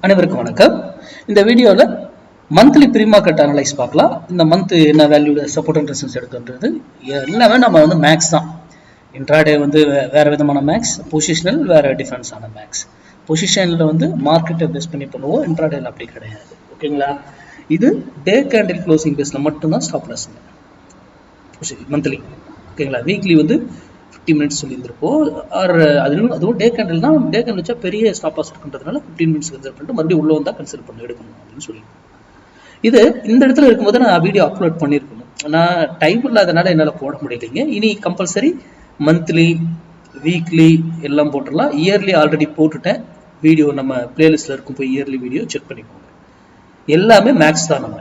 அனைவருக்கும் வணக்கம். இந்த வீடியோவில் மந்த்லி ப்ரீ மார்க்கெட் அனலைஸ் பார்க்கலாம். இந்த மந்த் என்ன வேல்யூ சப்போர்ட் அண்ட் ரெசிஸ்டன்ஸ் எடுக்குன்றது எல்லாமே நம்ம மேக்ஸ் தான். இன்ட்ராடே வேற விதமான மேக்ஸ், பொசிஷனல் வேற டிஃபரன்ஸான மேக்ஸ். பொசிஷனில் மார்க்கெட்டை பேஸ் பண்ணி பண்ணுவோம், இன்ட்ராடேல அப்படி கிடையாது. ஓகேங்களா? இது டே கேண்டில் க்ளோசிங் பேஸில் மட்டும்தான் ஸ்டாப் லாஸ் மந்த்லி. ஓகேங்களா? வீக்லி 50 மினிட்ஸ் சொல்லியிருந்திருப்போம். அதுவும் டே கேண்டில் தான். டே கேண்டில் வச்சா பெரிய ஸ்டாப் லாஸ் இருக்குன்றதுனால 15 மினிட்ஸ் கன்சிடர் பண்ணிட்டு மறுபடியும் உள்ள வந்தால் கன்சிடர் பண்ணி எடுக்கணும் அப்படின்னு சொல்லி இது இந்த இடத்துல இருக்கும்போது நான் வீடியோ அப்லோட் பண்ணியிருக்கணும். நான் டைம் இல்லாதனால என்னால் போட முடியலைங்க. இனி கம்பல்சரி மந்த்லி வீக்லி எல்லாம் போட்டுடலாம். இயர்லி ஆல்ரெடி போட்டுட்டேன். வீடியோ நம்ம பிளேலிஸ்ட்ல இருக்கும், போய் இயர்லி வீடியோ செக் பண்ணிக்கோங்க. எல்லாமே மேக்ஸ் தான். நம்ம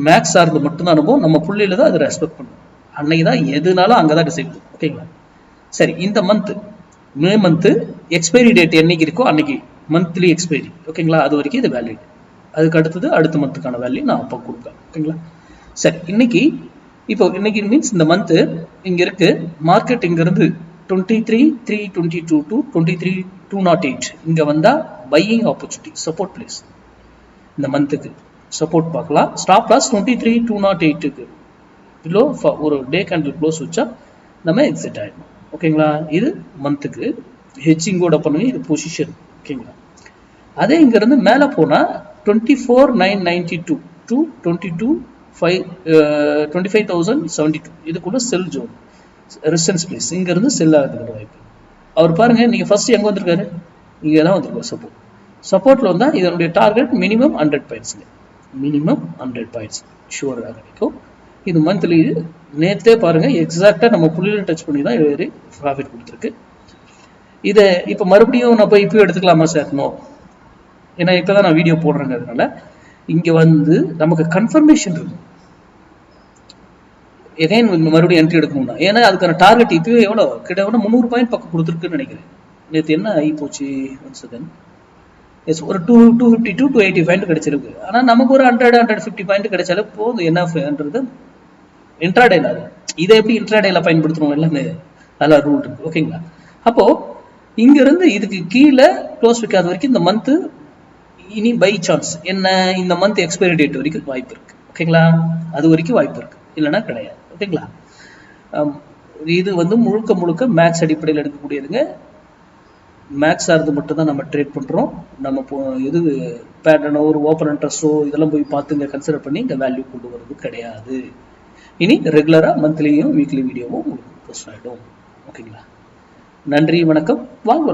மேக்ஸ் சார்ந்து மட்டும்தான் அனுபவம். நம்ம புள்ளியில தான் அதை ரெஸ்பெக்ட் பண்ணுவோம். அன்னைக்கு தான் எதுனாலும் அங்கே தான் டிசைட் பண்ணும். ஓகேங்களா? சரி, இந்த மே மந்த் எக்ஸ்பைரி டேட் என்னைக்கு இருக்கோ அன்னைக்கு மந்த்லி எக்ஸ்பைரி. ஓகேங்களா? அது வரைக்கும் இது வேலிட். அதுக்கு அடுத்தது அடுத்த மந்த்துக்கான வேல்யூ நான் அப்போ கொடுப்பேன். ஓகேங்களா? சரி, இன்னைக்கு மீன்ஸ் இந்த மந்த் இங்க இருக்கு. மார்க்கெட் இங்க இருந்து 23,322 to 23,208 இங்க வந்தா பையிங் ஆப்பர்ச்சுனிட்டி, சப்போர்ட் பிளேஸ். இந்த மந்த்துக்கு சப்போர்ட் பார்க்கலாம். ஸ்டாப் லாஸ் 23,208க்கு பிலோ ஒரு டே கேண்டில் க்ளோஸ் வச்சா நம்ம எக்ஸிட் ஆயிடும். ஓகேங்களா? இது மந்த்துக்கு ஹெட்ஜிங்கோட பண்ணுங்க. இது பொசிஷன். ஓகேங்களா? அதே இங்க இருந்து மேல போனா 24,992 to 25,072 இதுக்குள்ள செல் ஜோன், ரெசிஸ்டன்ஸ் பிளேஸ். இங்க இருந்து செல் ஆகிறதுக்கு வாய்ப்பு. அவர் பாருங்க, நீங்க ஃபர்ஸ்ட் எங்க வந்திருக்காரு? இங்க தான் வந்திருக்காரு. சப்போர்ட்ல வந்தா இதனுடைய target minimum 100 points. Minimum 100 points ஷூராக கிடைக்கும். இது மந்த்லி. நேற்றே பாருங்க, எக்ஸாக்டா நம்ம புள்ளியில டச் பண்ணி தான் ஏறி ப்ராஃபிட் கொடுத்துருக்கு. இதை இப்போ மறுபடியும் நான் போய் இப்பயும் எடுத்துக்கலாமா சார்? நோ. ஏன்னா இப்பதான் நான் வீடியோ போடுறேங்கிறதுனால இங்க நமக்கு கன்ஃபர்மேஷன் இருக்கும். எகைன் மறுபடியும் என்ட்ரி எடுக்கணும்னா, ஏன்னா அதுக்கான டார்கெட் இப்பவே எவ்வளோ கிட்ட 300 பாயிண்ட் பக்கம் கொடுத்துருக்குன்னு நினைக்கிறேன். நேற்று என்ன ஆகி போச்சு? ஒரு 250 to 280 பாயிண்ட் கிடைச்சிருக்கு. ஆனால் நமக்கு ஒரு 100-150 பாயிண்ட் கிடைச்சாலே போதும். என்னன்றது இன்ட்ராடேல. இதை எப்படி இன்ட்ராடேல பயன்படுத்தணும்? எல்லாமே நல்ல ரூல் இருக்கு. ஓகேங்களா? அப்போ இங்க இருந்து இதுக்கு கீழே க்ளோஸ் வைக்காத வரைக்கும் இந்த மந்த் இனி பை சான்ஸ் என்ன, இந்த மந்த் எக்ஸ்பைரி டேட் வரைக்கும் வாய்ப்பு இருக்கு. ஓகேங்களா? அது வரைக்கும் வாய்ப்பு இருக்கு, இல்லைன்னா கிடையாது. ஓகேங்களா? இது முழுக்க மேக்ஸ் அடிப்படையில் எடுக்கக்கூடியதுங்க. மேக்ஸ் சார்ந்து மட்டும் தான் நம்ம ட்ரேட் பண்றோம். நம்ம எது பேட்டர்னோ ஒரு ஓப்பன் இன்ட்ரெஸ்டோ இதெல்லாம் போய் பார்த்துங்க கன்சிடர் பண்ணி இந்த வேல்யூ கொண்டு வரது கிடையாது. இனி ரெகுலரா மந்த்லியும் வீக்லி வீடியோவும் உங்களுக்கு போஸ்ட் ஆகிடும். ஓகேங்களா? நன்றி, வணக்கம், வாங்க.